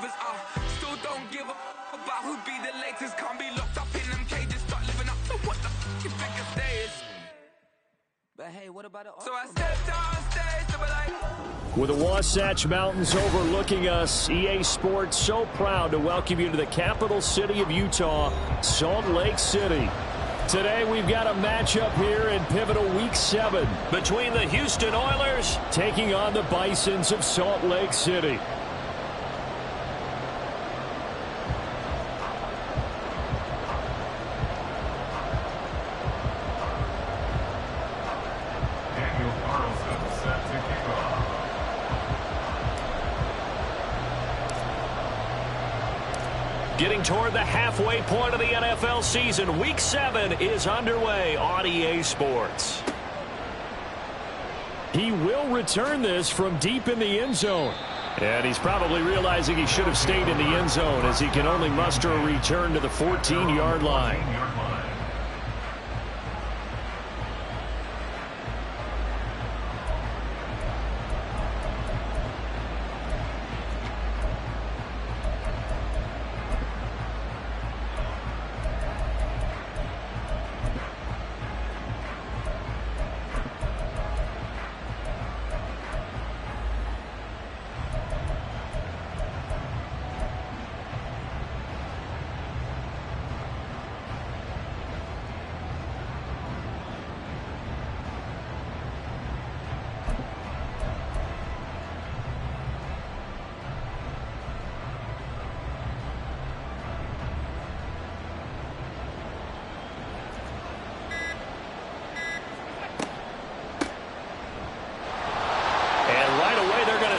others are. Still don't give a about who be the latest. Can't be locked up in them cages. Start living up to what the you think a day is. But hey, what about it? So I stepped on stage to be like, with the Wasatch Mountains overlooking us, EA Sports so proud to welcome you to the capital city of Utah, Salt Lake City. Today we've got a matchup here in pivotal Week 7 between the Houston Oilers taking on the Bisons of Salt Lake City. Getting toward the halfway point of the NFL season, Week 7 is underway on EA Sports. He will return this from deep in the end zone. And he's probably realizing he should have stayed in the end zone as he can only muster a return to the 14-yard line.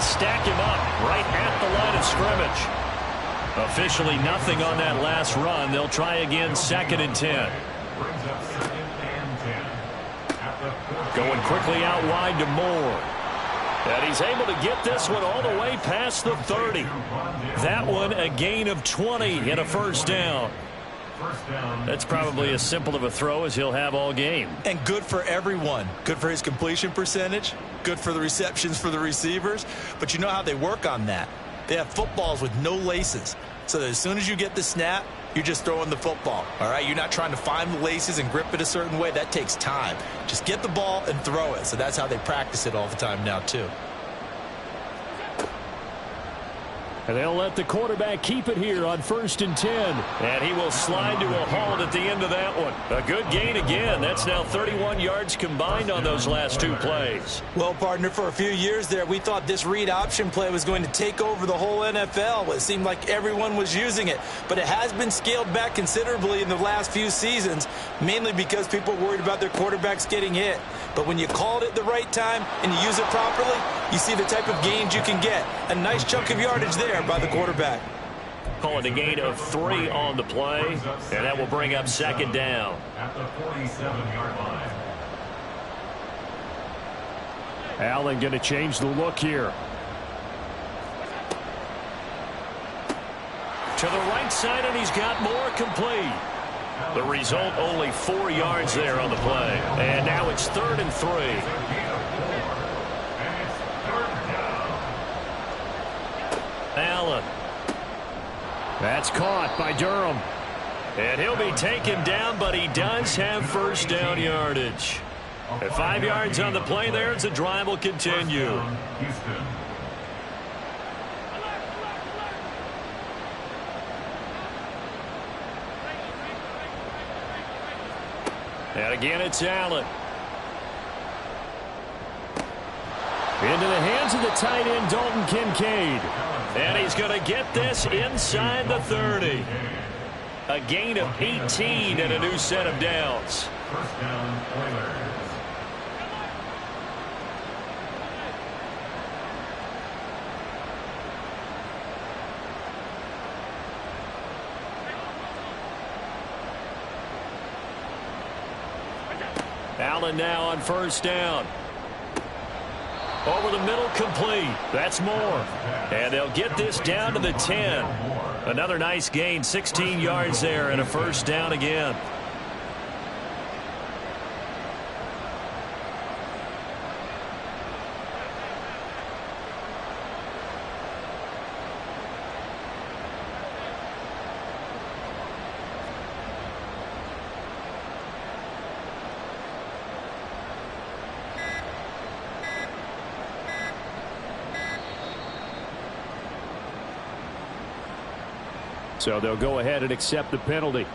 Stack him up right at the line of scrimmage. Officially nothing on that last run. They'll try again, 2nd and 10. Going quickly out wide to Moore. And he's able to get this one all the way past the 30. That one a gain of 20 and a first down. That's probably as simple of a throw as he'll have all game. And good for everyone. Good for his completion percentage. Good for the receptions for the receivers. But you know how they work on that. They have footballs with no laces. So that as soon as you get the snap, you're just throwing the football. All right? You're not trying to find the laces and grip it a certain way. That takes time. Just get the ball and throw it. So that's how they practice it all the time now, too. And they'll let the quarterback keep it here on 1st and 10. And he will slide to a halt at the end of that one. A good gain again. That's now 31 yards combined on those last 2 plays. Well, partner, for a few years there, we thought this read option play was going to take over the whole NFL. It seemed like everyone was using it. But it has been scaled back considerably in the last few seasons, mainly because people are worried about their quarterbacks getting hit. But when you call it at the right time and you use it properly, you see the type of gains you can get. A nice chunk of yardage there by the quarterback. Call it a gain of 3 on the play, and that will bring up 2nd down. At the 47-yard line. Allen going to change the look here. To the right side, and he's got more complete. The result, only 4 yards there on the play. And now it's 3rd and 3. Allen. That's caught by Durham. And he'll be taken down, but he does have first down yardage. At 5 yards on the play there, as the drive will continue. And again, it's Allen. Into the hands of the tight end, Dalton Kincaid. And he's going to get this inside the 30. A gain of 18 and a new set of downs. First down, Oilers. Allen now on first down. Over the middle, complete. That's Moore. And they'll get this down to the 10. Another nice gain, 16 yards there, and a first down again. So they'll go ahead and accept the penalty.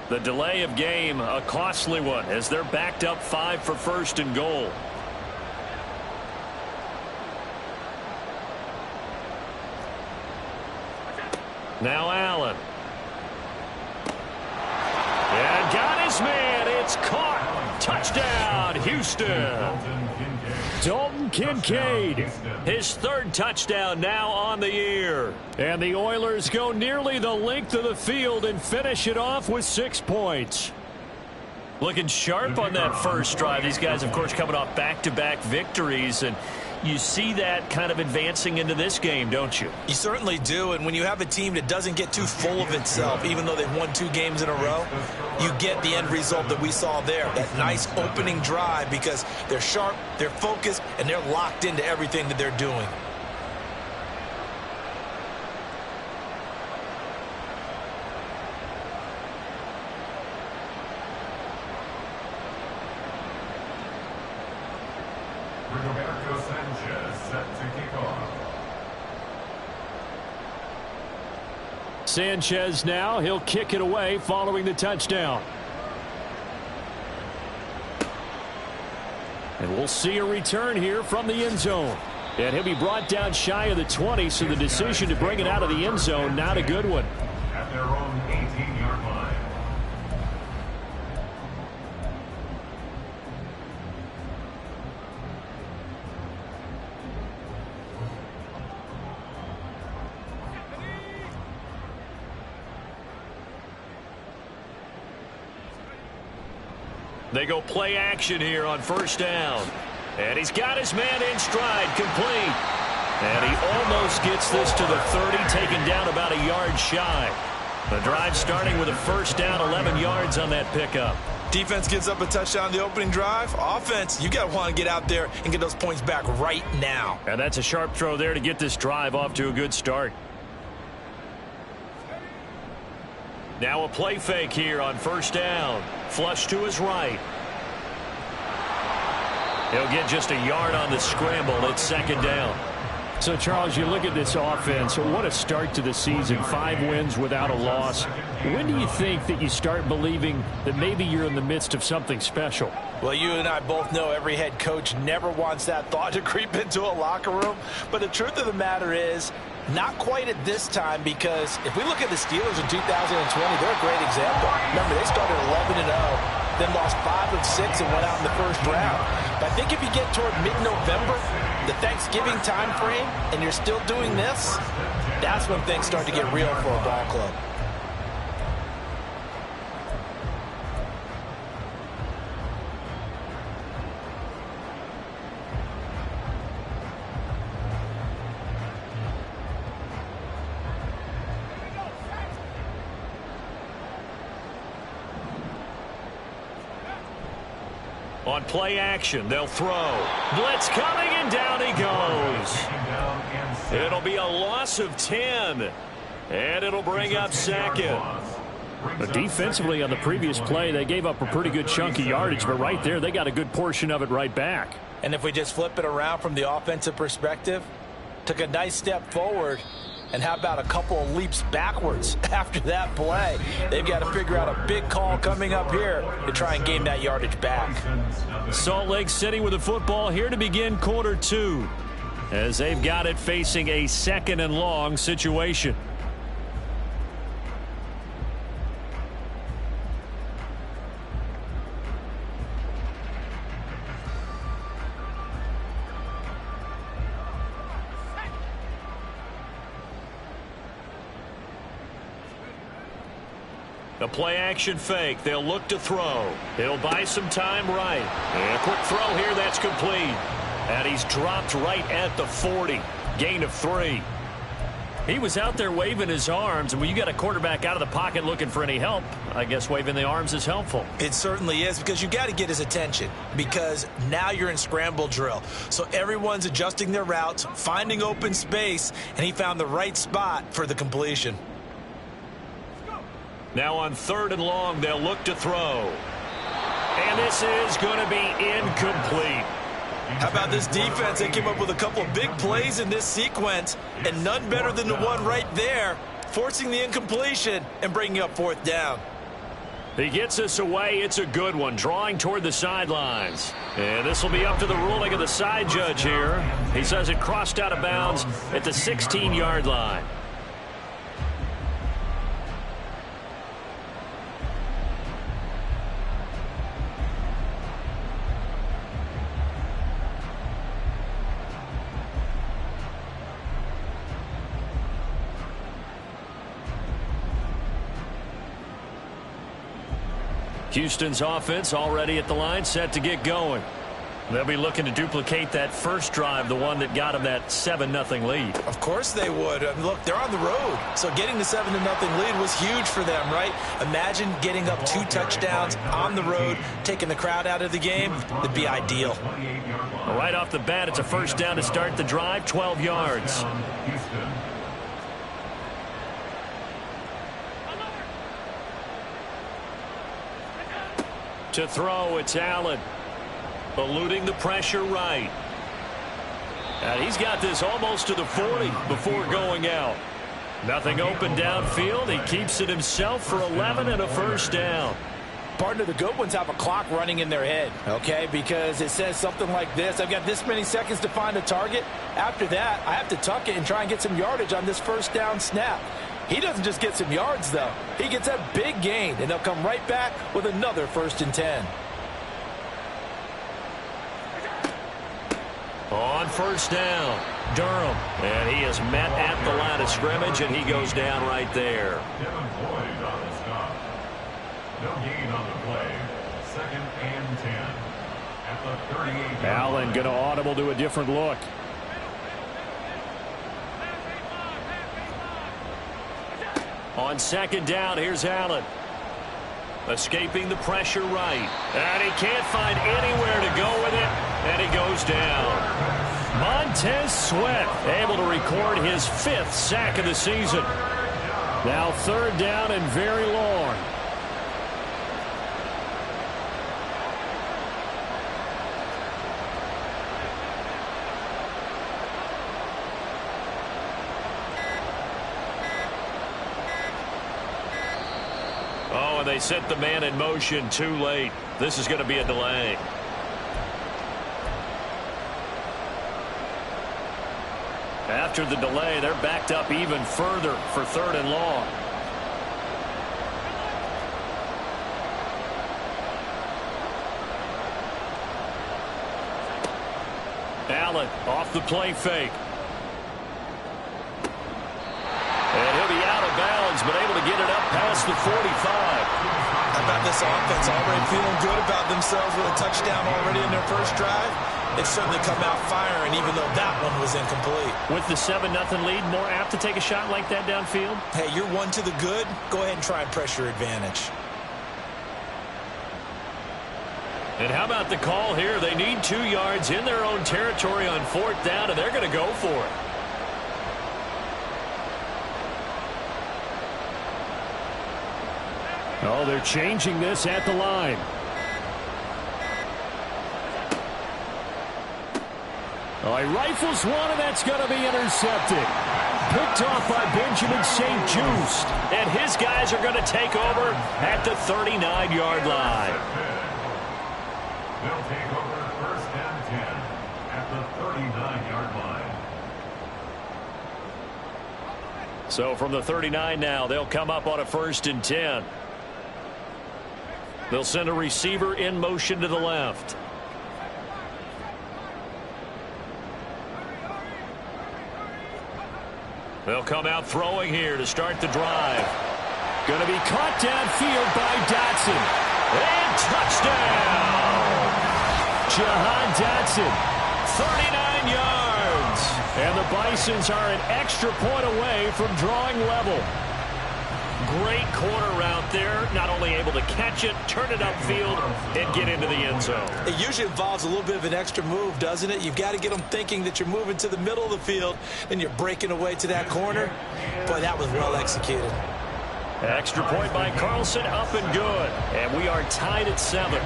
The delay of game, a costly one, as they're backed up 5 for first and goal. Now Allen. And got his man. It's caught. Touchdown, Houston. Dalton Kincaid, his 3rd touchdown now on the year. And the Oilers go nearly the length of the field and finish it off with 6 points. Looking sharp on that first drive. These guys, of course, coming off back-to-back victories, and you see that kind of advancing into this game, don't you? You certainly do, and when you have a team that doesn't get too full of itself, even though they've won 2 games in a row, you get the end result that we saw there, that nice opening drive, because they're sharp, they're focused, and they're locked into everything that they're doing. Sanchez now, he'll kick it away following the touchdown. And we'll see a return here from the end zone. And he'll be brought down shy of the 20, so the decision to bring it out of the end zone, not a good one. At their own 18-yard line. They go play action here on first down. And he's got his man in stride, complete. And he almost gets this to the 30, taken down about a yard shy. The drive starting with a first down, 11 yards on that pickup. Defense gives up a touchdown on the opening drive. Offense, you got to want to get out there and get those points back right now. And that's a sharp throw there to get this drive off to a good start. Now a play fake here on first down. Flush to his right. He'll get just a yard on the scramble. It's second down. So, Charles, you look at this offense. What a start to the season. 5 wins without a loss. When do you think that you start believing that maybe you're in the midst of something special? Well, you and I both know every head coach never wants that thought to creep into a locker room. But the truth of the matter is, not quite at this time, because if we look at the Steelers in 2020, they're a great example. Remember, they started 11-0, then lost 5 of 6 and went out in the first round. But I think if you get toward mid-November, the Thanksgiving time frame, and you're still doing this, that's when things start to get real for a ball club. On play action, they'll throw. Blitz coming, and down he goes. It'll be a loss of 10. And it'll bring up second. But defensively on the previous play, they gave up a pretty good chunk of yardage. But right there, they got a good portion of it right back. And if we just flip it around from the offensive perspective, took a nice step forward. And how about a couple of leaps backwards after that play? They've got to figure out a big call coming up here to try and gain that yardage back. Salt Lake City with the football here to begin quarter 2, as they've got it facing a 2nd and long situation. The play action fake. They'll look to throw. He'll buy some time right. And a quick throw here. That's complete. And he's dropped right at the 40. Gain of 3. He was out there waving his arms. And when you got a quarterback out of the pocket looking for any help, I guess waving the arms is helpful. It certainly is, because you got to get his attention, because now you're in scramble drill. So everyone's adjusting their routes, finding open space, and he found the right spot for the completion. Now on 3rd and long, they'll look to throw. And this is going to be incomplete. How about this defense? They came up with a couple of big plays in this sequence, and none better than the one right there, forcing the incompletion and bringing up 4th down. He gets us away. It's a good one, drawing toward the sidelines. And this will be up to the ruling of the side judge here. He says it crossed out of bounds at the 16-yard line. Houston's offense already at the line, set to get going. They'll be looking to duplicate that first drive, the one that got them that 7-0 lead. Of course they would. I mean, look, they're on the road, so getting the 7-0 lead was huge for them, right? Imagine getting up 2 touchdowns on the road, taking the crowd out of the game. That'd be ideal. Right off the bat, it's a first down to start the drive, 12 yards. To throw, it's Allen. Eluding the pressure right. And he's got this almost to the 40 before going out. Nothing open downfield. He keeps it himself for 11 and a first down. Partner, the good ones have a clock running in their head, okay? Because it says something like this. I've got this many seconds to find a target. After that, I have to tuck it and try and get some yardage on this first down snap. He doesn't just get some yards, though. He gets a big gain, and they'll come right back with another 1st and 10. On first down, Durham. And he is met at the line of scrimmage, and he goes down right there. Boyd on the stop. No gain on the play. 2nd and 10. At the 38. Allen going to audible to a different look. On 2nd down, here's Allen. Escaping the pressure right. And he can't find anywhere to go with it. And he goes down. Montez Sweat able to record his 5th sack of the season. Now 3rd down and very long. Oh, and they set the man in motion too late. This is going to be a delay. After the delay, they're backed up even further for 3rd and long. Allen off the play fake. And he'll be out of bounds, but able to get it up past the 45. How about this offense already feeling good about themselves with a touchdown already in their first drive? They've certainly come out firing, even though that one was incomplete. With the 7-0 lead, more apt to take a shot like that downfield? Hey, you're one to the good. Go ahead and try and pressure advantage. And how about the call here? They need 2 yards in their own territory on 4th down, and they're going to go for it. Oh, they're changing this at the line. Oh, he rifles one, and that's going to be intercepted. Picked off by Benjamin St. Just. And his guys are going to take over at the 39-yard line. They'll take over 1st and 10 at the 39-yard line. So from the 39 now, they'll come up on a 1st and 10. They'll send a receiver in motion to the left. They'll come out throwing here to start the drive. Going to be caught downfield by Dotson. And touchdown! Jahan Dotson, 39 yards. And the Bisons are an extra point away from drawing level. Great corner route there. Not only able to catch it, turn it upfield, and get into the end zone. It usually involves a little bit of an extra move, doesn't it? You've got to get them thinking that you're moving to the middle of the field, and you're breaking away to that corner. Boy, that was well executed. Extra point by Carlson, up and good. And we are tied at 7.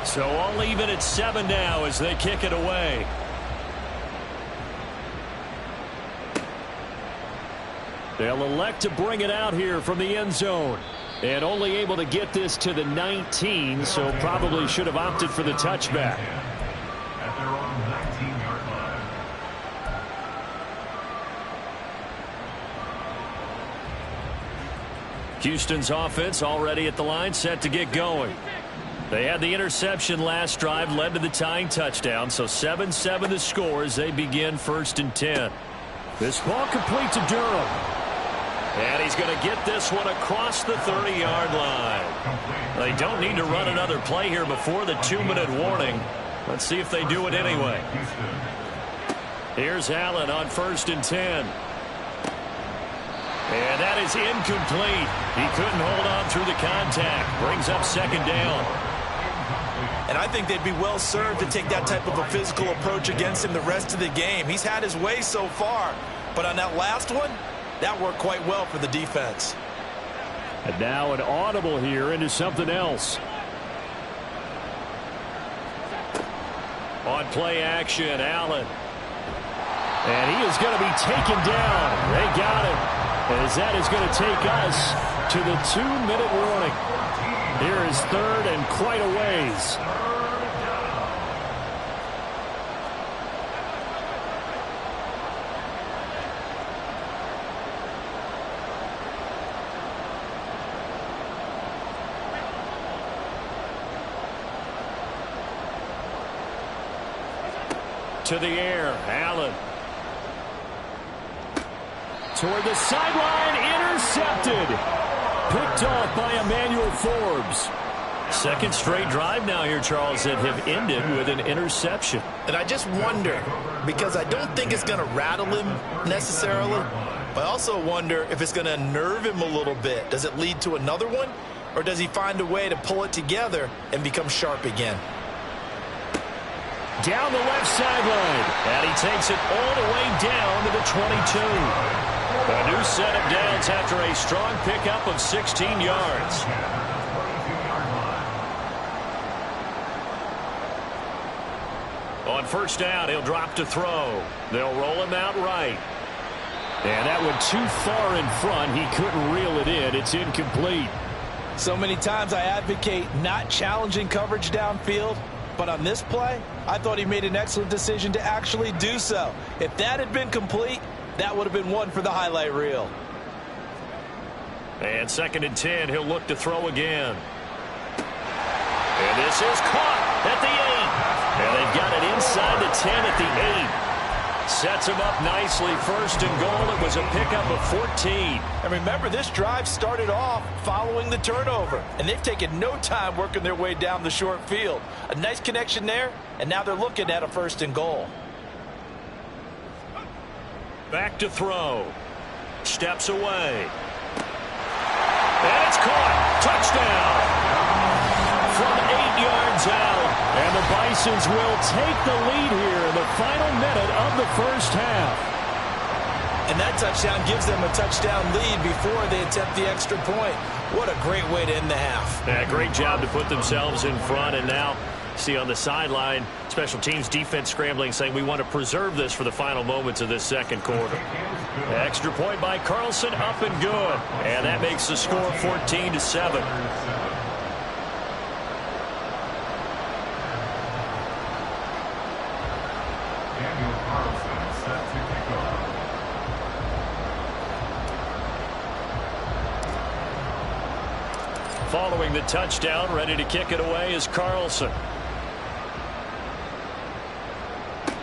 So all even at 7 now as they kick it away. They'll elect to bring it out here from the end zone. And only able to get this to the 19, so probably should have opted for the touchback. At their own 19-yard line. Houston's offense already at the line, set to get going. They had the interception last drive, led to the tying touchdown, so 7-7 the score as they begin 1st and 10. This ball complete to Durham. And he's going to get this one across the 30-yard line. They don't need to run another play here before the 2-minute warning. Let's see if they do it anyway. Here's Allen on 1st and 10. And that is incomplete. He couldn't hold on through the contact. Brings up 2nd down. And I think they'd be well served to take that type of a physical approach against him the rest of the game. He's had his way so far. But on that last one, that worked quite well for the defense. And now an audible here into something else. On play action, Allen. And he is going to be taken down. They got him. As that is going to take us to the 2-minute warning. Here is 3rd and quite a ways. To the air, Allen. Toward the sideline, intercepted. Picked off by Emmanuel Forbes. 2nd straight drive now here, Charles, that have ended with an interception. And I just wonder, because I don't think it's going to rattle him necessarily, but I also wonder if it's going to unnerve him a little bit. Does it lead to another one, or does he find a way to pull it together and become sharp again? Down the left sideline, and he takes it all the way down to the 22. A new set of downs after a strong pickup of 16 yards. On 1st down, he'll drop to throw. They'll roll him out right. And that went too far in front. He couldn't reel it in. It's incomplete. So many times I advocate not challenging coverage downfield, but on this play, I thought he made an excellent decision to actually do so. If that had been complete, that would have been one for the highlight reel. And 2nd and 10, he'll look to throw again. And this is caught at the 8. And they've got it inside the 10 at the 8. Sets him up nicely. 1st and goal. It was a pickup of 14. And remember, this drive started off following the turnover. And they've taken no time working their way down the short field. A nice connection there, and now they're looking at a 1st and goal. Back to throw. Steps away. And it's caught. Touchdown. From 8 yards out. And the Bisons will take the lead here in the final minute of the 1st half. And that touchdown gives them a touchdown lead before they attempt the extra point. What a great way to end the half. Yeah, great job to put themselves in front. And now, see on the sideline, special teams defense scrambling, saying we want to preserve this for the final moments of this 2nd quarter. Extra point by Carlson, up and good. And that makes the score 14-7. Following the touchdown, ready to kick it away is Carlson.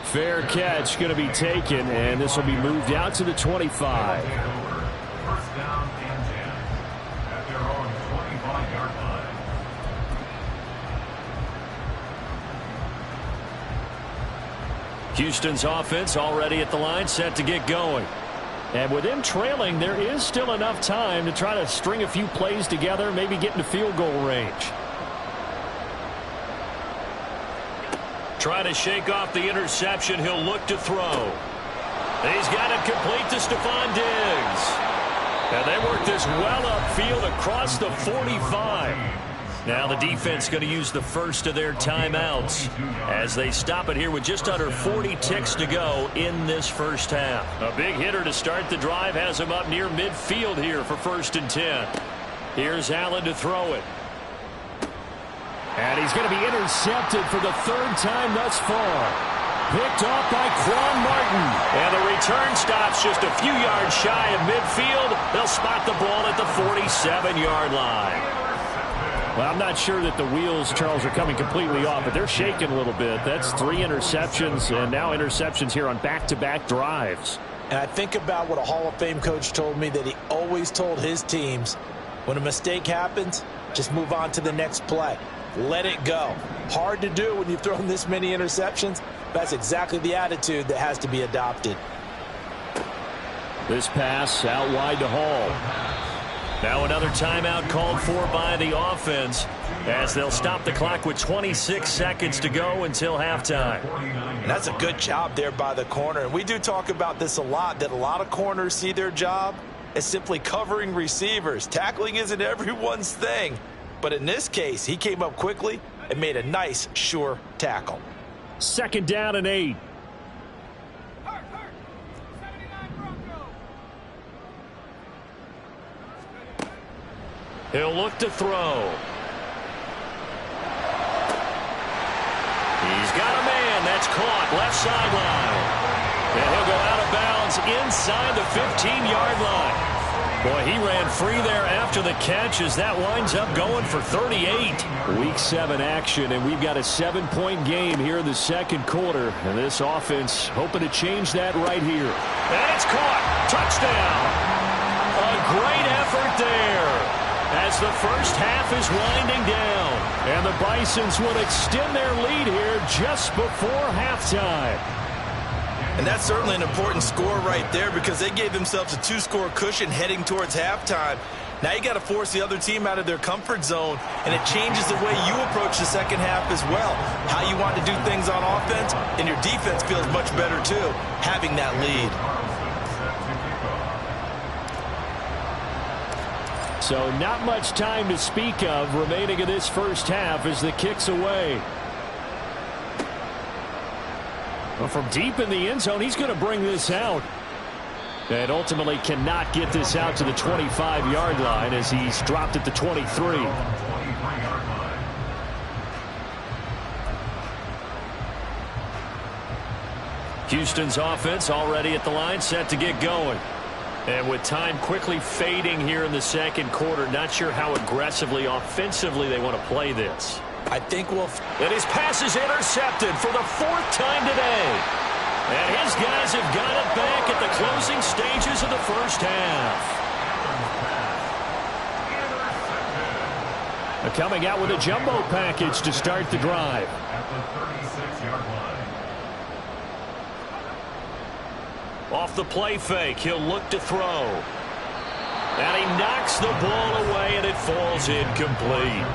Fair catch going to be taken, and this will be moved out to the 25. 1st down and 10 at their own 25-yard line. Houston's offense already at the line, set to get going. And with them trailing, there is still enough time to try to string a few plays together, maybe get into field goal range. Try to shake off the interception. He'll look to throw. He's got it complete to Stephon Diggs. And they work this well upfield across the 45. Now the defense going to use the first of their timeouts as they stop it here with just under 40 ticks to go in this first half. A big hitter to start the drive has him up near midfield here for 1st and 10. Here's Allen to throw it. And he's going to be intercepted for the 3rd time thus far. Picked off by Quan Martin. And the return stops just a few yards shy of midfield. They'll spot the ball at the 47-yard line. Well, I'm not sure that the wheels, Charles, are coming completely off, but they're shaking a little bit. That's 3 interceptions, and now interceptions here on back-to-back drives. And I think about what a Hall of Fame coach told me that he always told his teams, when a mistake happens, just move on to the next play. Let it go. Hard to do when you've thrown this many interceptions. That's exactly the attitude that has to be adopted. This pass out wide to Hall. Now another timeout called for by the offense as they'll stop the clock with 26 seconds to go until halftime. And that's a good job there by the corner. And we do talk about this a lot, that a lot of corners see their job as simply covering receivers. Tackling isn't everyone's thing. But in this case, he came up quickly and made a nice, sure tackle. 2nd down and 8. He'll look to throw. He's got a man. That's caught. Left sideline. And he'll go out of bounds inside the 15-yard line. Boy, he ran free there after the catch as that winds up going for 38. Week 7 action, and we've got a 7-point game here in the 2nd quarter. And this offense hoping to change that right here. And it's caught. Touchdown. A great effort there as the first half is winding down. And the Bisons will extend their lead here just before halftime. And that's certainly an important score right there because they gave themselves a 2-score cushion heading towards halftime. Now you got to force the other team out of their comfort zone, and it changes the way you approach the second half as well. How you want to do things on offense, and your defense feels much better too, having that lead. So not much time to speak of remaining in this first half as the kick's away. Well, from deep in the end zone, he's going to bring this out. And ultimately cannot get this out to the 25-yard line as he's dropped at the 23. Houston's offense already at the line, set to get going. And with time quickly fading here in the 2nd quarter, not sure how aggressively, offensively they want to play this. I think we'll... And his pass is intercepted for the 4th time today. And his guys have got it back at the closing stages of the first half. They're coming out with a jumbo package to start the drive. At the 36-yard line. Off the play fake, he'll look to throw. And he knocks the ball away, and it falls incomplete.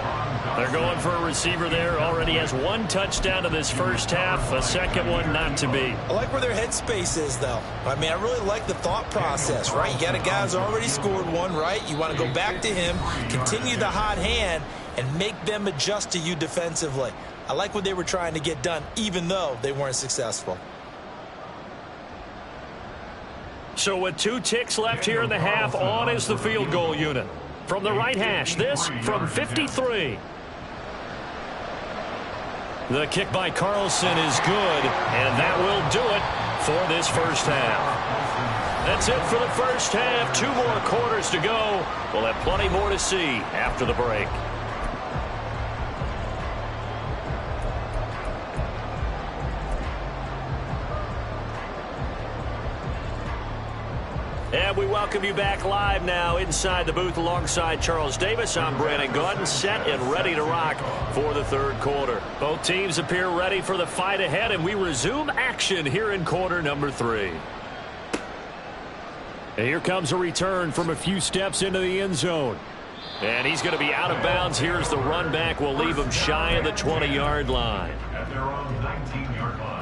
They're going for a receiver there. Already has 1 touchdown in this first half. A second one not to be. I like where their headspace is, though. I mean, I really like the thought process, right? You got a guy who's already scored 1, right? You want to go back to him, continue the hot hand, and make them adjust to you defensively. I like what they were trying to get done, even though they weren't successful. So with 2 ticks left here in the half, on is the field goal unit. From the right hash, this from 53. The kick by Carlson is good, and that will do it for this first half. That's it for the first half. 2 more quarters to go. We'll have plenty more to see after the break. And we welcome you back live now inside the booth alongside Charles Davis. I'm Brandon Gordon, set and ready to rock for the 3rd quarter. Both teams appear ready for the fight ahead, and we resume action here in quarter number 3. And here comes a return from a few steps into the end zone. And he's going to be out of bounds. Here's the run back. We'll leave him shy of the 20-yard line. At their own 19-yard line.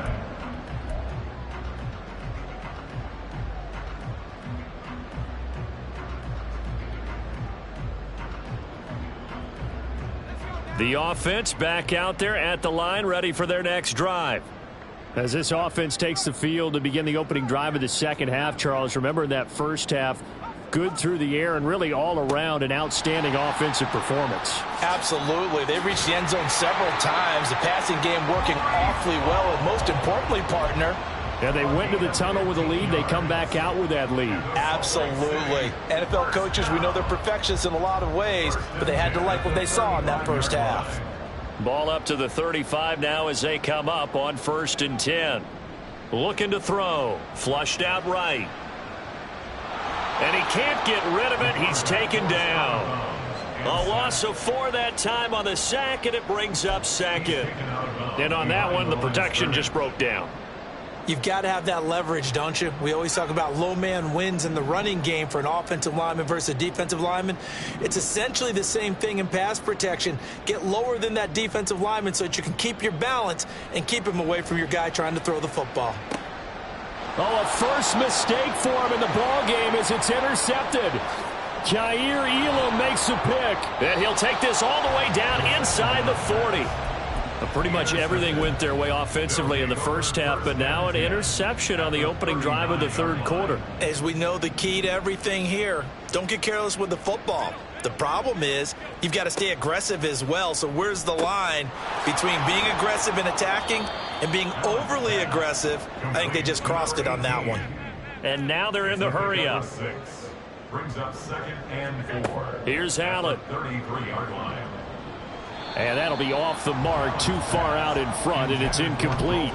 The offense back out there at the line, ready for their next drive. As this offense takes the field to begin the opening drive of the second half, Charles, remember in that first half, good through the air and really all around an outstanding offensive performance. Absolutely. They reached the end zone several times. The passing game working awfully well, and most importantly, partner, yeah, they went to the tunnel with a lead. They come back out with that lead. Absolutely. NFL coaches, we know they're perfectionists in a lot of ways, but they had to like what they saw in that first half. Ball up to the 35 now as they come up on 1st and 10. Looking to throw. Flushed out right. And he can't get rid of it. He's taken down. A loss of 4 that time on the sack, and it brings up 2nd. And on that one, the protection just broke down. You've got to have that leverage, don't you? We always talk about low man wins in the running game for an offensive lineman versus a defensive lineman. It's essentially the same thing in pass protection. Get lower than that defensive lineman so that you can keep your balance and keep him away from your guy trying to throw the football. Oh, a first mistake for him in the ball game as it's intercepted. Jair Elam makes a pick, and he'll take this all the way down inside the 40. Pretty much everything went their way offensively in the first half, but now an interception on the opening drive of the third quarter. As we know, the key to everything here, don't get careless with the football. The problem is you've got to stay aggressive as well. So where's the line between being aggressive and attacking and being overly aggressive? I think they just crossed it on that one. And now they're in the hurry-up. Brings up 2nd and 4. Here's Allen. 33-yard line. And that'll be off the mark, too far out in front, and it's incomplete.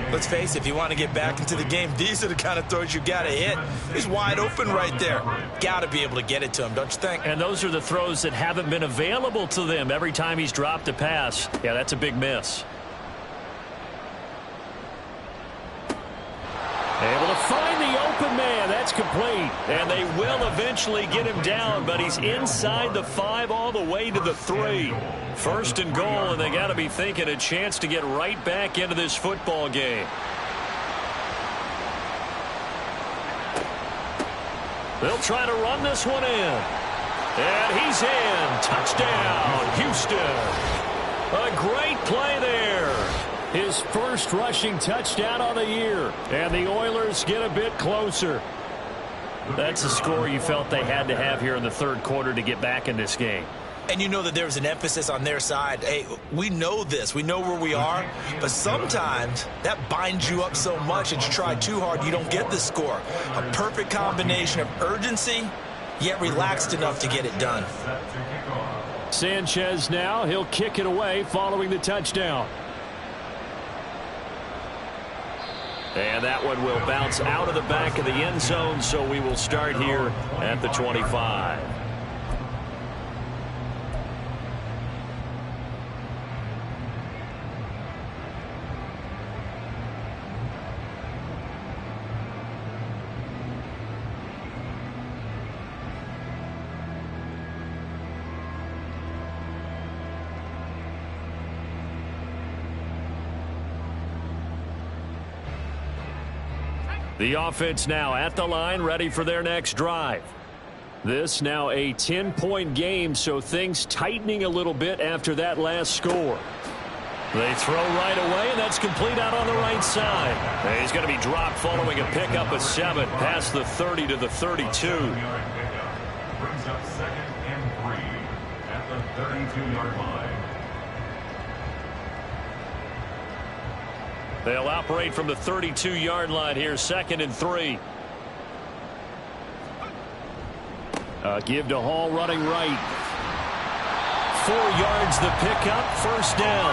Let's face it, if you want to get back into the game, these are the kind of throws you got to hit. He's wide open right there. Got to be able to get it to him, don't you think? And those are the throws that haven't been available to them every time he's dropped a pass. Yeah, that's a big miss. Able to find the open man. That's complete. And they will eventually get him down, but he's inside the 5 all the way to the 3. 1st and goal, and they got to be thinking a chance to get right back into this football game. They'll try to run this one in. And he's in. Touchdown, Houston. A great play there. His first rushing touchdown of the year. And the Oilers get a bit closer. That's a score you felt they had to have here in the third quarter to get back in this game. And you know that there's an emphasis on their side. Hey, we know this. We know where we are. But sometimes that binds you up so much that you try too hard, you don't get the score. A perfect combination of urgency, yet relaxed enough to get it done. Sanchez now. He'll kick it away following the touchdown. And that one will bounce out of the back of the end zone, so we will start here at the 25. The offense now at the line, ready for their next drive. This now a 10-point game, so things tightening a little bit after that last score. They throw right away, and that's complete out on the right side. And he's going to be dropped following a pickup of 7 past the 30 to the 32. Brings up 2nd and 3 at the 32-yard line. They'll operate from the 32-yard line here, 2nd and 3. Give to Hall running right. 4 yards the pickup, 1st down.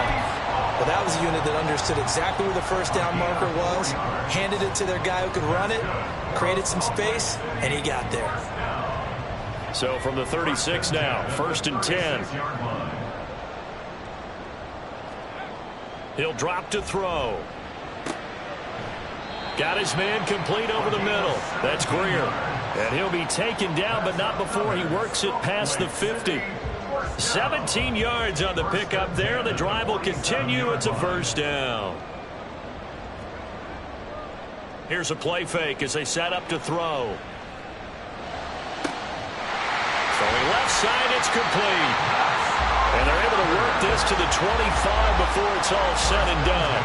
Well, that was a unit that understood exactly where the 1st down marker was, handed it to their guy who could run it, created some space, and he got there. So from the 36 now, 1st and 10. He'll drop to throw. Got his man complete over the middle. That's Greer. And he'll be taken down, but not before he works it past the 50. 17 yards on the pickup there. The drive will continue. It's a 1st down. Here's a play fake as they set up to throw. Throwing left side, it's complete. And they're able to work get this to the 25 before it's all said and done.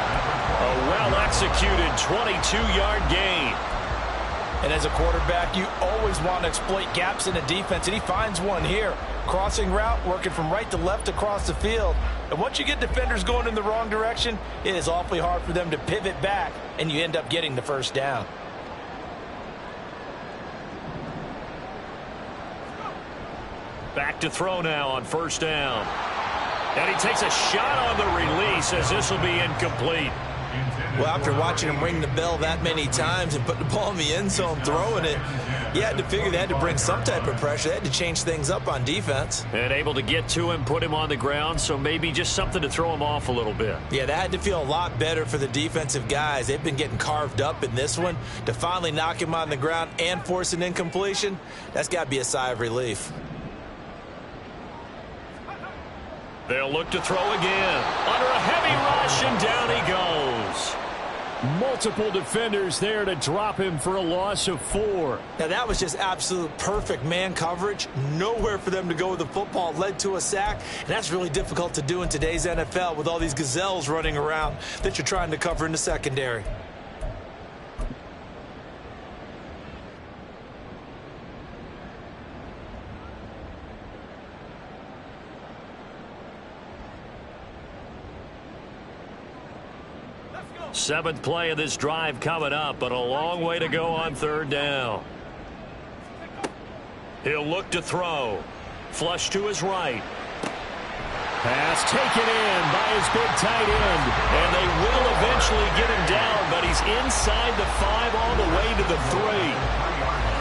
A well-executed 22-yard gain. And as a quarterback, you always want to exploit gaps in the defense, and he finds one here. Crossing route, working from right to left across the field. And once you get defenders going in the wrong direction, it is awfully hard for them to pivot back, and you end up getting the first down. Back to throw now on first down. And he takes a shot on the release as this will be incomplete. Well, after watching him ring the bell that many times and put the ball in the end zone throwing it, you had to figure they had to bring some type of pressure. They had to change things up on defense. And able to get to him, put him on the ground, so maybe just something to throw him off a little bit. Yeah, that had to feel a lot better for the defensive guys. They've been getting carved up in this one. To finally knock him on the ground and force an incompletion, that's got to be a sigh of relief. They'll look to throw again. Under a heavy rush, and down he goes. Multiple defenders there to drop him for a loss of 4. Now, that was just absolute perfect man coverage. Nowhere for them to go with the football. Led to a sack, and that's really difficult to do in today's NFL with all these gazelles running around that you're trying to cover in the secondary. Seventh play of this drive coming up, but a long way to go on third down. He'll look to throw. Flush to his right. Pass taken in by his big tight end. And they will eventually get him down, but he's inside the 5 all the way to the 3.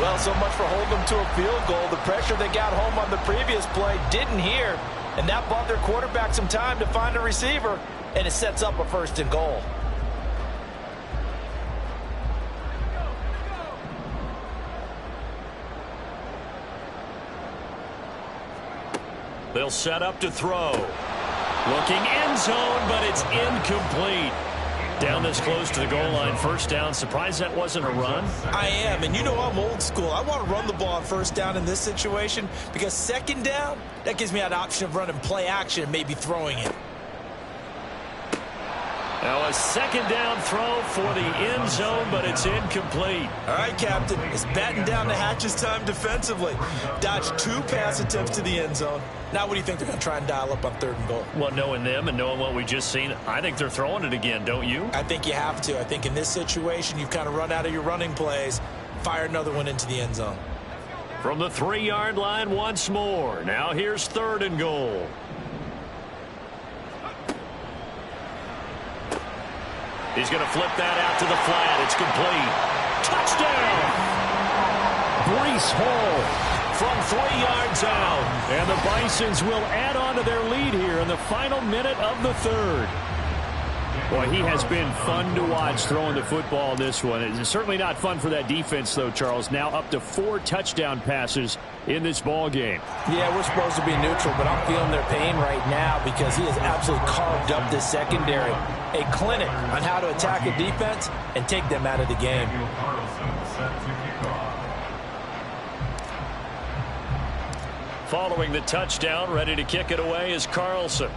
Well, so much for holding them to a field goal. The pressure they got home on the previous play didn't hear, and that bought their quarterback some time to find a receiver, and it sets up a first and goal. They'll set up to throw. Looking end zone, but it's incomplete. Down this close to the goal line, first down. Surprised that wasn't a run? I am, and you know I'm old school. I want to run the ball on first down in this situation because second down, that gives me an option of running play action and maybe throwing it. Now a second down throw for the end zone, but it's incomplete. All right, Captain, it's batting down the hatches time defensively. Dodged 2 pass attempts to the end zone. Now what do you think they're going to try and dial up on third and goal? Well, knowing them and knowing what we just seen, I think they're throwing it again, don't you? I think you have to. I think in this situation, you've kind of run out of your running plays. Fire another one into the end zone. From the 3-yard line once more. Now here's third and goal. He's going to flip that out to the flat. It's complete. Touchdown! Breece Hall from 3 yards out. And the Bisons will add on to their lead here in the final minute of the third. Boy, he has been fun to watch throwing the football in this one. It's certainly not fun for that defense, though, Charles. Now up to 4 touchdown passes in this ball game. Yeah, we're supposed to be neutral, but I'm feeling their pain right now because he has absolutely carved up this secondary. A clinic on how to attack a defense and take them out of the game. Following the touchdown, ready to kick it away is Carlson.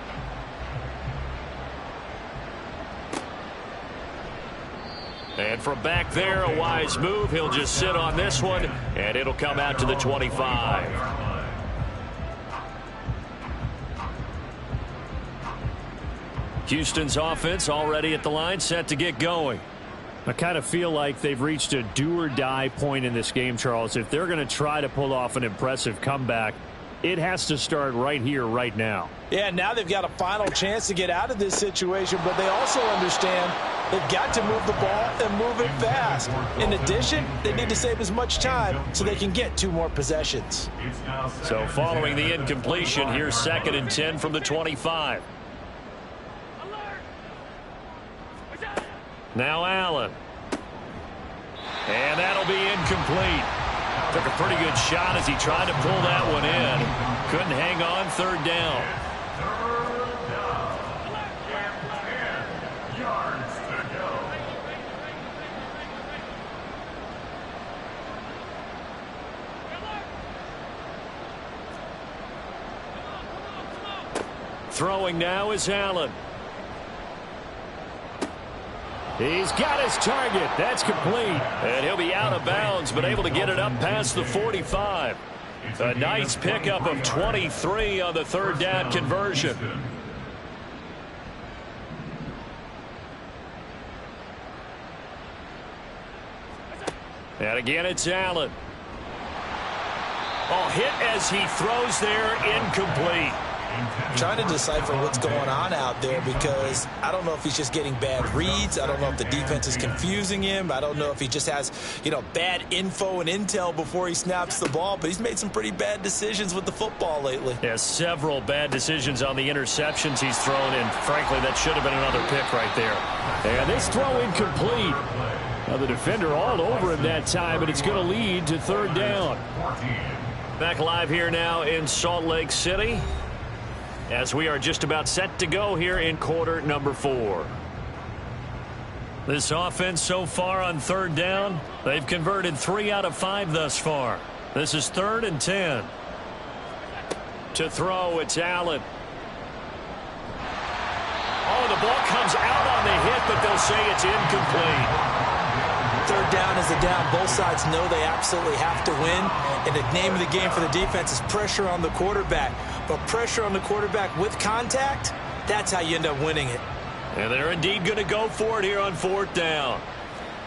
And from back there, a wise move. He'll just sit on this one, and it'll come out to the 25. Houston's offense already at the line, set to get going. I kind of feel like they've reached a do-or-die point in this game, Charles. If they're going to try to pull off an impressive comeback, it has to start right here, right now. Yeah, now they've got a final chance to get out of this situation, but they also understand they've got to move the ball and move it fast. In addition, they need to save as much time so they can get 2 more possessions. So following the incompletion, here's 2nd and 10 from the 25. Now Allen. And that'll be incomplete. Took a pretty good shot as he tried to pull that one in. Couldn't hang on, third down. Third down. 10 yards to go. Throwing now is Allen. He's got his target. That's complete. And he'll be out of bounds, but able to get it up past the 45. A nice pickup of 23 on the third down conversion. And again, it's Allen. Oh, hit as he throws there, incomplete. Trying to decipher what's going on out there because I don't know if he's just getting bad reads. I don't know if the defense is confusing him. I don't know if he just has, bad info and intel before he snaps the ball. But he's made some pretty bad decisions with the football lately. Yeah, several bad decisions on the interceptions he's thrown, and frankly, that should have been another pick right there. And this throw incomplete. Now the defender all over him that time, and it's going to lead to third down. Back live here now in Salt Lake City, as we are just about set to go here in quarter number 4. This offense so far on third down, they've converted 3 out of 5 thus far. This is 3rd and 10. To throw, it's Allen. Oh, the ball comes out on the hit, but they'll say it's incomplete. Third down is a down. Both sides know they absolutely have to win. And the name of the game for the defense is pressure on the quarterback. But pressure on the quarterback with contact, that's how you end up winning it. And they're indeed going to go for it here on 4th down.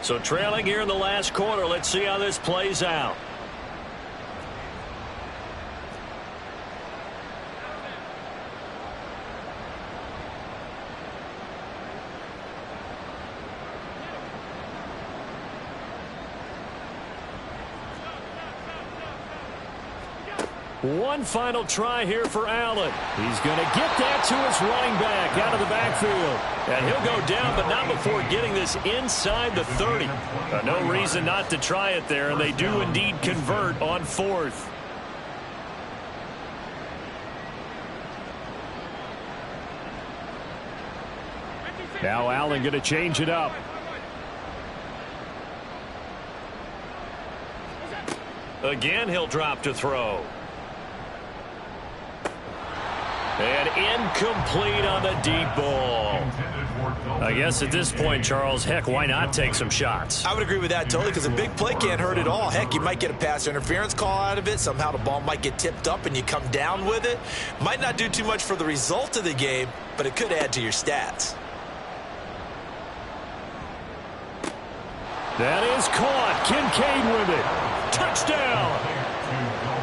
So trailing here in the last quarter, let's see how this plays out. One final try here for Allen. He's going to get that to his running back out of the backfield. And he'll go down, but not before getting this inside the 30. No reason not to try it there, and they do indeed convert on 4th. Now Allen going to change it up. Again, he'll drop to throw. And incomplete on the deep ball. I guess at this point, Charles, heck, why not take some shots? I would agree with that totally because a big play can't hurt at all. Heck, you might get a pass interference call out of it. Somehow the ball might get tipped up and you come down with it. Might not do too much for the result of the game, but it could add to your stats. That is caught. Kincaid with it. Touchdown.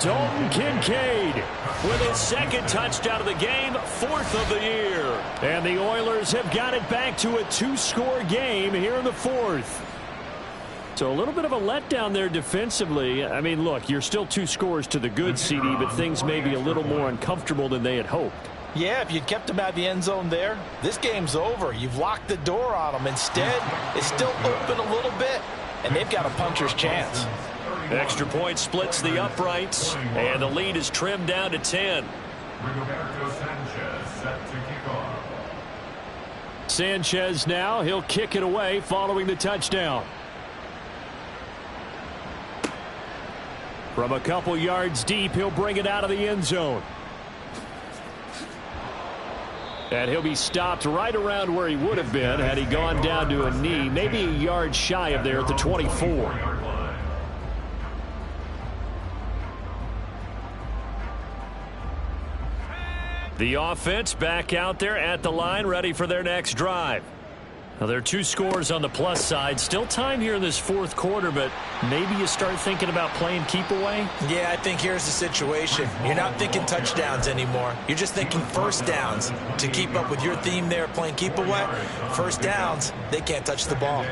Dalton Kincaid with his 2nd touchdown of the game, 4th of the year. And the Oilers have got it back to a 2-score game here in the 4th. So a little bit of a letdown there defensively. I mean, look, you're still 2 scores to the good, CD, but things may be a little more uncomfortable than they had hoped. Yeah, if you'd kept them out of the end zone there, this game's over. You've locked the door on them. Instead, it's still open a little bit, and they've got a puncher's chance. Extra point splits the uprights, and the lead is trimmed down to 10. Sanchez now, he'll kick it away following the touchdown. From a couple yards deep, he'll bring it out of the end zone. And he'll be stopped right around where he would have been had he gone down to a knee, maybe a yard shy of there at the 24. The offense back out there at the line, ready for their next drive. Now, there are 2 scores on the plus side. Still time here in this 4th quarter, but maybe you start thinking about playing keep away? Yeah, I think here's the situation. You're not thinking touchdowns anymore. You're just thinking first downs. To keep up with your theme there, playing keep away, first downs, they can't touch the ball.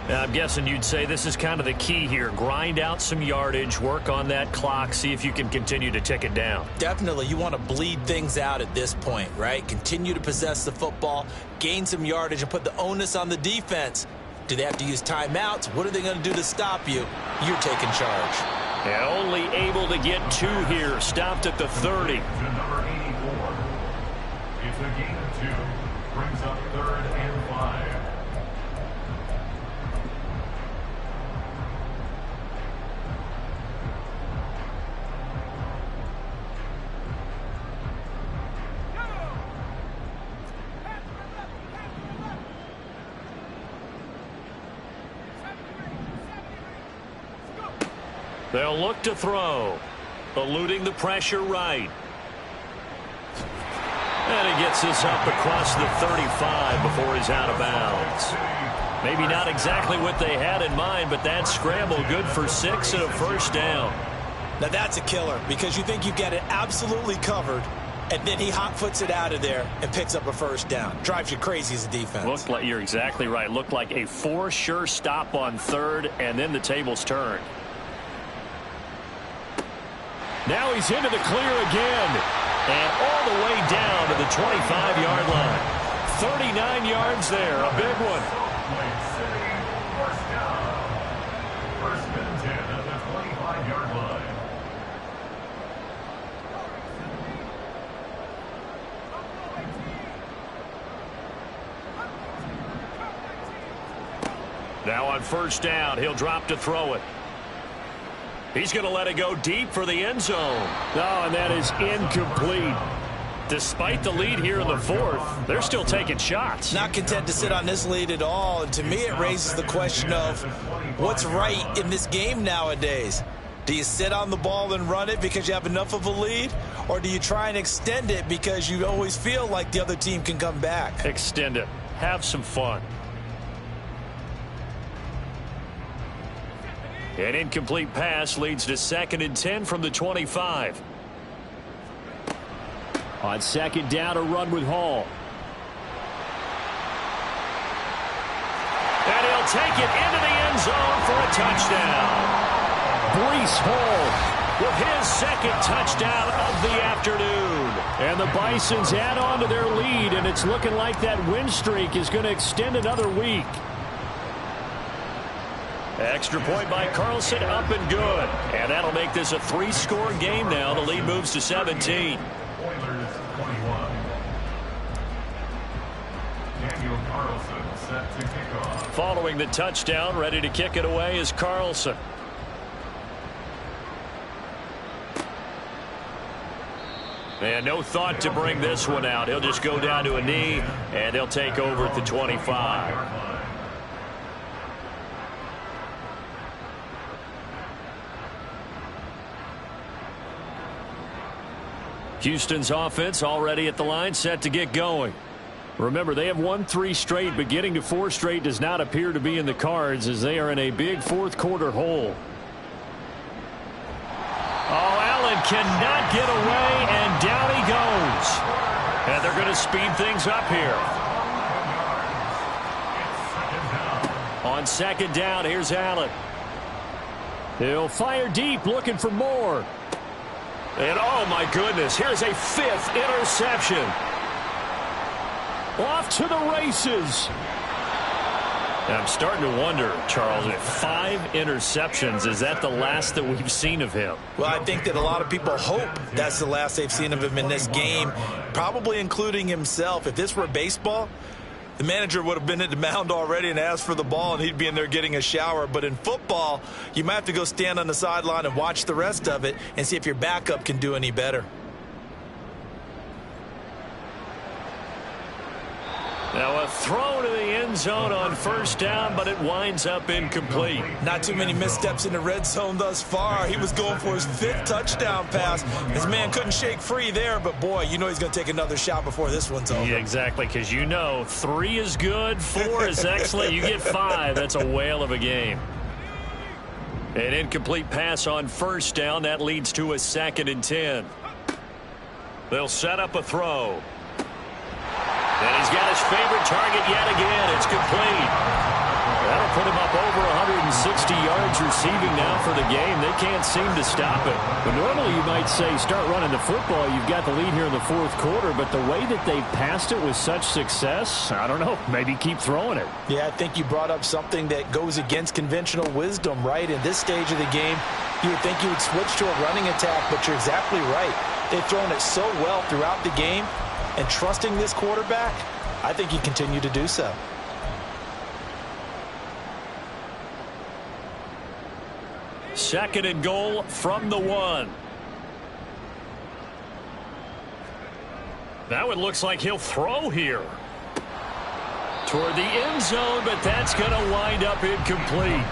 Now, I'm guessing you'd say this is kind of the key here. Grind out some yardage, work on that clock, see if you can continue to tick it down. Definitely. You want to bleed things out at this point, right? Continue to possess the football, gain some yardage, and put the onus on the defense. Do they have to use timeouts? What are they going to do to stop you? You're taking charge. And only able to get 2 here. Stopped at the 30. Number 84. It's a gain of 2. Brings up 3rd and 5. They'll look to throw. Eluding the pressure right. And he gets this up across the 35 before he's out of bounds. Maybe not exactly what they had in mind, but that scramble good for 6 and a first down. Now that's a killer because you think you've got it absolutely covered, and then he hot foots it out of there and picks up a first down. Drives you crazy as a defense. Looked like, you're exactly right. Looked like a for sure stop on third, and then the tables turned. Now he's into the clear again, and all the way down to the 25-yard line. 39 yards there, a big one. First down. First and 10 at the 25-yard line. Now on first down, he'll drop to throw it. He's going to let it go deep for the end zone. Oh, and that is incomplete. Despite the lead here in the fourth, they're still taking shots. Not content to sit on this lead at all, and to me it raises the question of what's right in this game nowadays. Do you sit on the ball and run it because you have enough of a lead, or do you try and extend it because you always feel like the other team can come back? Extend it. Have some fun. An incomplete pass leads to 2nd and 10 from the 25. On second down, a run with Hall. And he'll take it into the end zone for a touchdown. Breece Hall with his 2nd touchdown of the afternoon. And the Bisons add on to their lead, and it's looking like that win streak is going to extend another week. Extra point by Carlson, up and good. And that'll make this a 3-score game now. The lead moves to 17. Oilers 21. Daniel Carlson set to kick off. Following the touchdown, ready to kick it away is Carlson. And no thought to bring this one out. He'll just go down to a knee, and they'll take over at the 25. Houston's offense already at the line, set to get going. Remember, they have won 3 straight, but getting to 4 straight does not appear to be in the cards as they are in a big fourth-quarter hole. Oh, Allen cannot get away, and down he goes. And they're going to speed things up here. On second down, here's Allen. He'll fire deep, looking for more. And oh my goodness, here's a 5th interception. Off to the races. And I'm starting to wonder, Charles, if 5 interceptions, is that the last that we've seen of him? Well, I think that a lot of people hope that's the last they've seen of him in this game, probably including himself. If this were baseball, the manager would have been at the mound already and asked for the ball, and he'd be in there getting a shower. But in football, you might have to go stand on the sideline and watch the rest of it and see if your backup can do any better. Now a throw to the end zone on first down, but it winds up incomplete. Not too many missteps in the red zone thus far. He was going for his 5th touchdown pass. His man couldn't shake free there, but boy, you know he's going to take another shot before this one's over. Yeah, exactly, because you know 3 is good, 4 is excellent. You get 5, that's a whale of a game. An incomplete pass on first down. That leads to a 2nd and 10. They'll set up a throw. And he's got his favorite target yet again. It's complete. That'll put him up over 160 yards receiving now for the game. They can't seem to stop it. But normally you might say start running the football. You've got the lead here in the fourth quarter. But the way that they've passed it with such success, I don't know, maybe keep throwing it. Yeah, I think you brought up something that goes against conventional wisdom, right? In this stage of the game, you would think you would switch to a running attack, but you're exactly right. They've thrown it so well throughout the game. And trusting this quarterback, I think he continued to do so. Second and goal from the 1. Now it looks like he'll throw here. Toward the end zone, but that's going to wind up incomplete.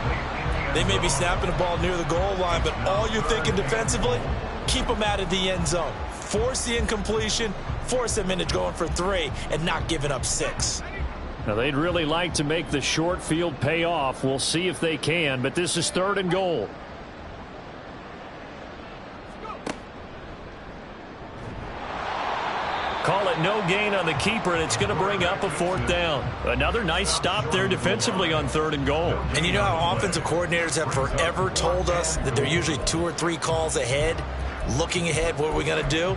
They may be snapping the ball near the goal line, but all you're thinking defensively, keep them out of the end zone. Force the incompletion, force them into going for 3, and not giving up 6. Now, they'd really like to make the short field pay off. We'll see if they can, but this is 3rd and goal. Call it no gain on the keeper, and it's going to bring up a 4th down. Another nice stop there defensively on 3rd and goal. And you know how offensive coordinators have forever told us that they're usually 2 or 3 calls ahead, looking ahead, what are we going to do?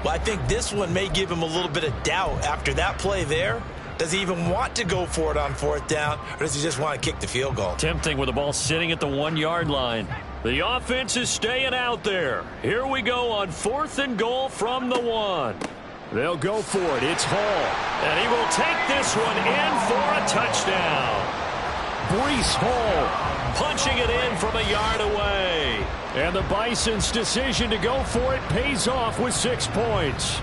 Well, I think this one may give him a little bit of doubt after that play there. Does he even want to go for it on 4th down, or does he just want to kick the field goal? Tempting with the ball sitting at the 1-yard line. The offense is staying out there. Here we go on 4th and goal from the 1. They'll go for it. It's Hall. And he will take this one in for a touchdown. Breece Hall punching it in from a yard away. And the Bison's decision to go for it pays off with 6 points.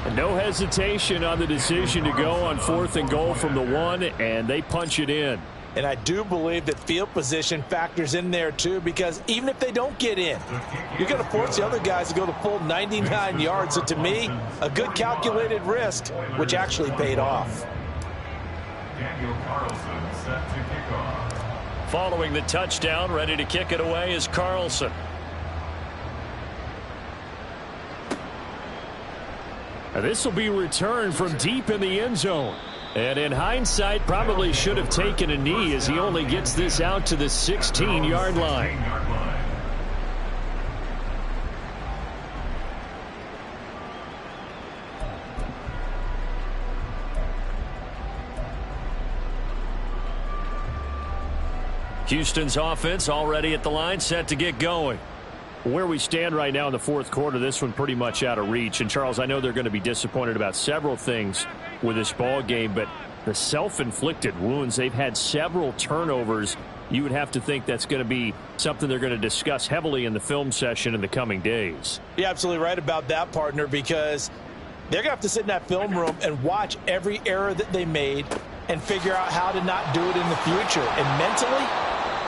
And no hesitation on the decision to go on 4th and goal from the 1, and they punch it in. And I do believe that field position factors in there, too, because even if they don't get in, you're going to force the other guys to go the full 99 yards. So, to me, a good calculated risk, which actually paid off. Daniel Carlson set to kick off. Following the touchdown, ready to kick it away is Carlson. Now, this will be returned from deep in the end zone. And in hindsight, probably should have taken a knee as he only gets this out to the 16-yard line. Houston's offense already at the line, set to get going. Where we stand right now in the 4th quarter, this one pretty much out of reach. And, Charles, I know they're going to be disappointed about several things with this ball game, but the self-inflicted wounds, they've had several turnovers. You would have to think that's going to be something they're going to discuss heavily in the film session in the coming days. You're absolutely right about that, partner, because they're going to have to sit in that film room and watch every error that they made and figure out how to not do it in the future. And mentally,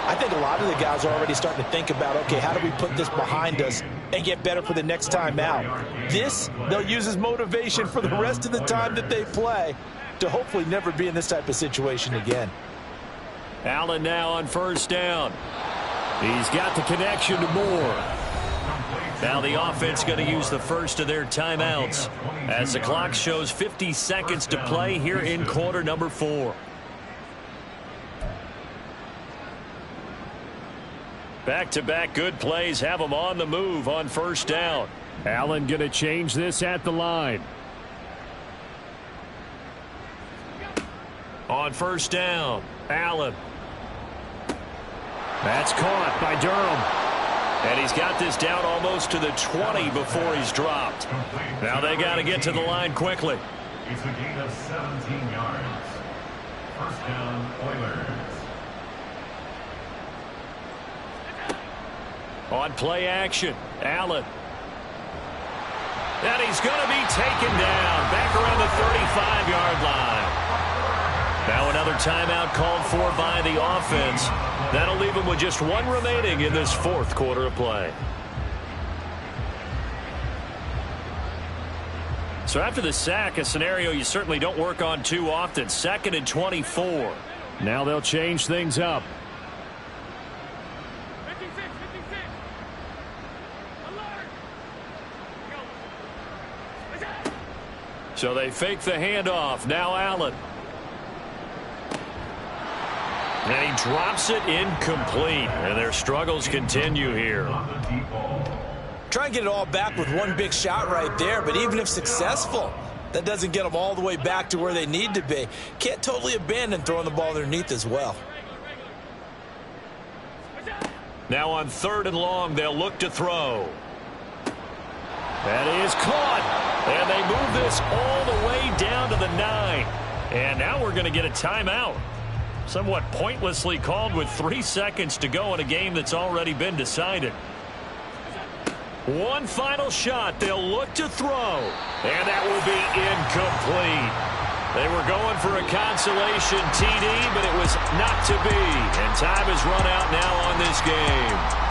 I think a lot of the guys are already starting to think about, okay, how do we put this behind us and get better for the next time out? This, they'll use as motivation for the rest of the time that they play to hopefully never be in this type of situation again. Allen now on 1st down. He's got the connection to Moore. Now the offense going to use the first of their timeouts as the clock shows 50 seconds to play here in quarter number 4. Back-to-back good plays have them on the move on 1st down. Allen going to change this at the line. On 1st down, Allen. That's caught by Durham. And he's got this down almost to the 20 before he's dropped. Now they got to get to the line quickly. It's a gain of 17 yards. 1st down, Oilers. On play action, Allen. And he's going to be taken down back around the 35-yard line. Now another timeout called for by the offense. That'll leave him with just 1 remaining in this 4th quarter of play. So after the sack, a scenario you certainly don't work on too often. 2nd and 24. Now they'll change things up. So they fake the handoff. Now Allen. And he drops it incomplete. And their struggles continue here. Try and get it all back with one big shot right there. But even if successful, that doesn't get them all the way back to where they need to be. Can't totally abandon throwing the ball underneath as well. Now on 3rd and long, they'll look to throw. That is caught. And they move this all the way down to the 9. And now we're going to get a timeout. Somewhat pointlessly called with 3 seconds to go in a game that's already been decided. One final shot. They'll look to throw. And that will be incomplete. They were going for a consolation TD, but it was not to be. And time has run out now on this game.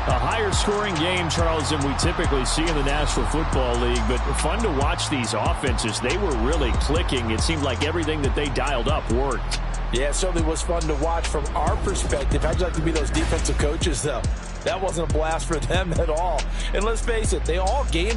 A higher-scoring game, Charles, than we typically see in the National Football League, but fun to watch these offenses. They were really clicking. It seemed like everything that they dialed up worked. Yeah, it certainly was fun to watch from our perspective. How'd you like to be those defensive coaches, though? That wasn't a blast for them at all. And let's face it, they all game